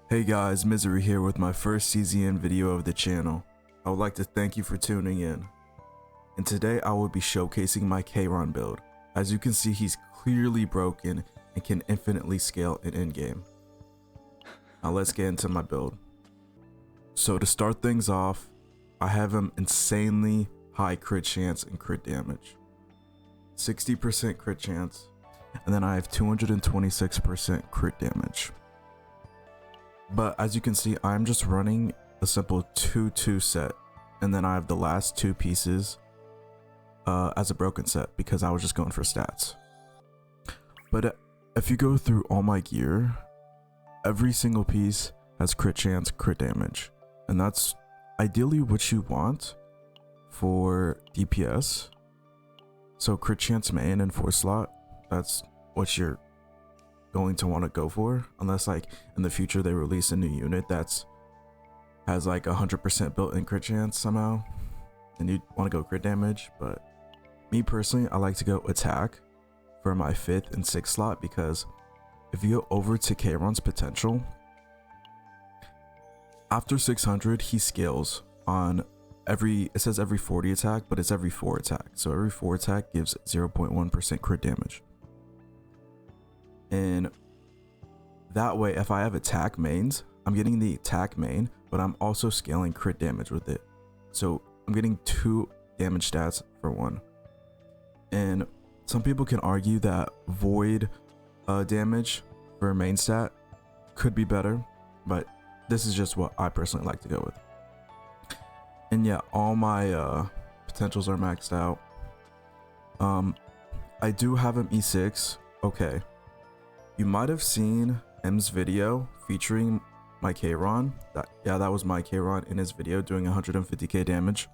Hey guys, Misery here with my first CZN video of the channel. I would like to thank you for tuning in. And today I will be showcasing my Kayron build. As you can see, he's clearly broken and can infinitely scale in endgame. Now let's get into my build. So to start things off, I have him insanely high crit chance and crit damage. 60% crit chance, and then I have 226% crit damage. But as you can see, I'm just running a simple 2-2 set, and then I have the last two pieces as a broken set because I was just going for stats. But if you go through all my gear, every single piece has crit chance, crit damage, and that's ideally what you want for DPS. So crit chance main and 4 slot, that's what you're going to want to go for, unless like in the future they release a new unit that's has like 100% built-in crit chance somehow and you want to go crit damage. But me personally, I like to go attack for my 5th and 6th slot, because if you go over to Kayron's potential, after 600 he scales on it says every 40 attack, but it's every 4 attack, so every 4 attack gives 0.1% crit damage. And that way, if I have attack mains, I'm getting the attack main, but I'm also scaling crit damage with it. So I'm getting 2 damage stats for 1. And some people can argue that void damage for main stat could be better, but this is just what I personally like to go with. And yeah, all my potentials are maxed out. I do have him E6. Okay. You might have seen M's video featuring my Kayron. That was my Kayron in his video doing 150k damage.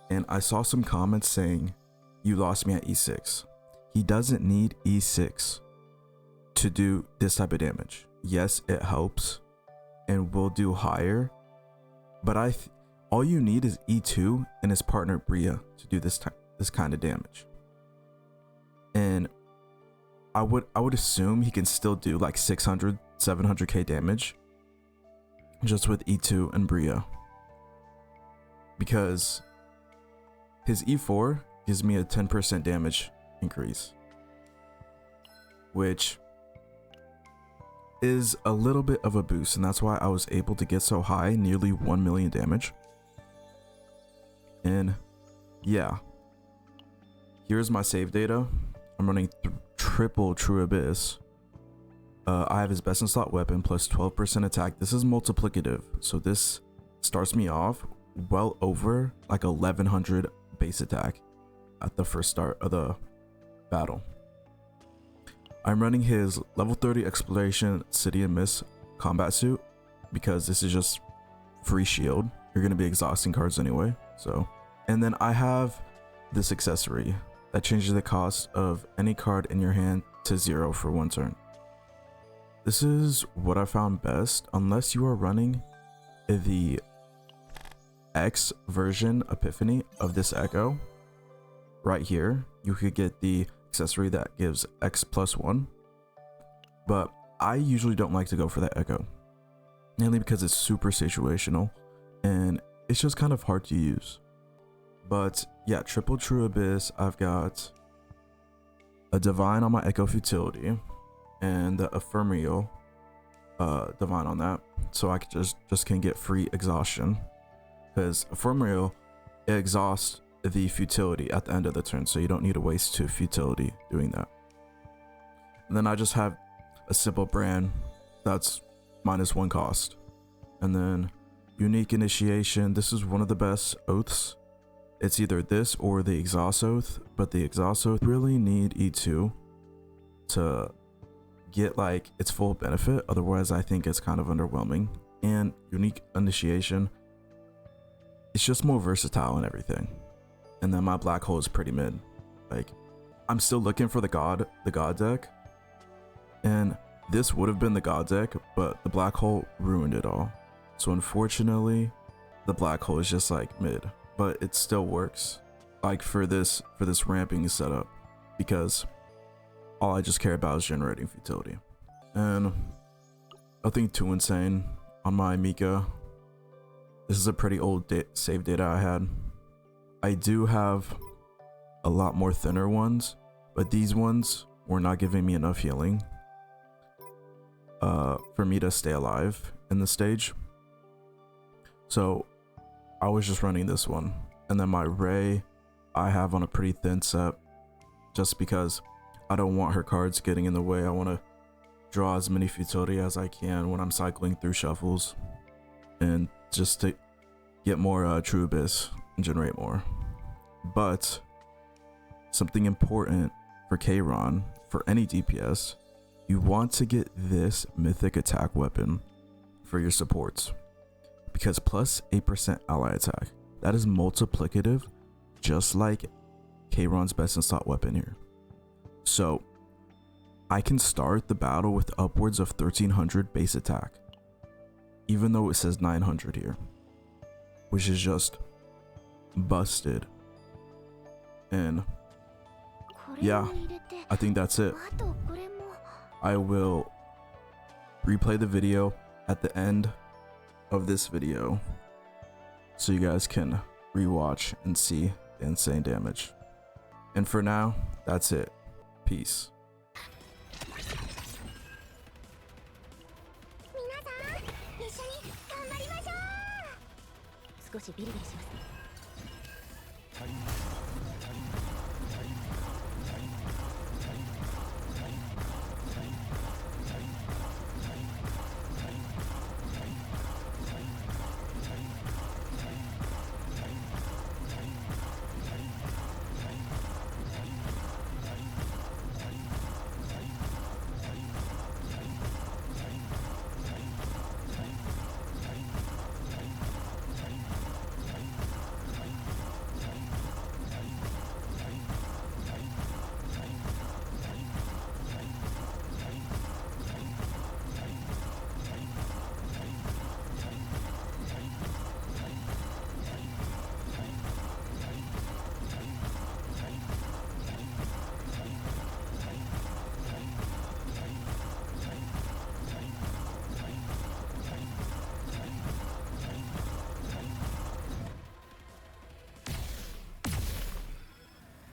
And I saw some comments saying, you lost me at E6. He doesn't need E6 to do this type of damage. Yes, it helps and will do higher, but all you need is E2 and his partner Bria to do this kind of damage. And I would assume he can still do like 600, 700k damage just with E2 and Bria, because his E4 gives me a 10% damage increase, which is a little bit of a boost, and that's why I was able to get so high, nearly 1 million damage. And yeah, here's my save data. I'm running triple True Abyss. I have his best in slot weapon plus 12% attack. This is multiplicative, so this starts me off well over like 1100 base attack at the first start of the battle. I'm running his level 30 exploration city and mist combat suit because this is just free shield. You're going to be exhausting cards anyway. So, and then I have this accessory that changes the cost of any card in your hand to 0 for 1 turn. This is what I found best, unless you are running the X version Epiphany of this Echo. Right here, you could get the accessory that gives X plus 1. But I usually don't like to go for that Echo, mainly because it's super situational and it's just kind of hard to use. But yeah, triple True Abyss, I've got a divine on my echo futility, and the ephemeral divine on that, so I could just can get free exhaustion, because ephemeral, it exhausts the futility at the end of the turn, so you don't need to waste 2 futility doing that. And then I just have a simple brand that's -1 cost. And then unique initiation, this is one of the best oaths. It's either this or the exhaust oath, but the exhaust oath really need E2 to get like its full benefit, otherwise I think it's kind of underwhelming. And unique initiation, it's just more versatile and everything. And then my black hole is pretty mid. Like, I'm still looking for the god deck, and this would have been the god deck, but the black hole ruined it all. So unfortunately, the black hole is just like mid, but it still works like for this ramping setup, because all I just care about is generating futility. And nothing too insane on my Mika. This is a pretty old save data I had. I do have a lot more thinner ones, but these ones were not giving me enough healing for me to stay alive in the stage. So I was just running this one, and then my Ray I have on a pretty thin set, just because I don't want her cards getting in the way. I want to draw as many futility as I can when I'm cycling through shuffles, and just to get more True Abyss and generate more. But something important for Kayron, for any DPS, you want to get this mythic attack weapon for your supports, because plus 8% ally attack, that is multiplicative, just like Kayron's best in slot weapon here. So I can start the battle with upwards of 1300 base attack, even though it says 900 here, which is just busted. And yeah, I think that's it. I will replay the video at the end of this video so you guys can rewatch and see the insane damage. And for now, that's it. Peace. 少しビリビリします。足ります。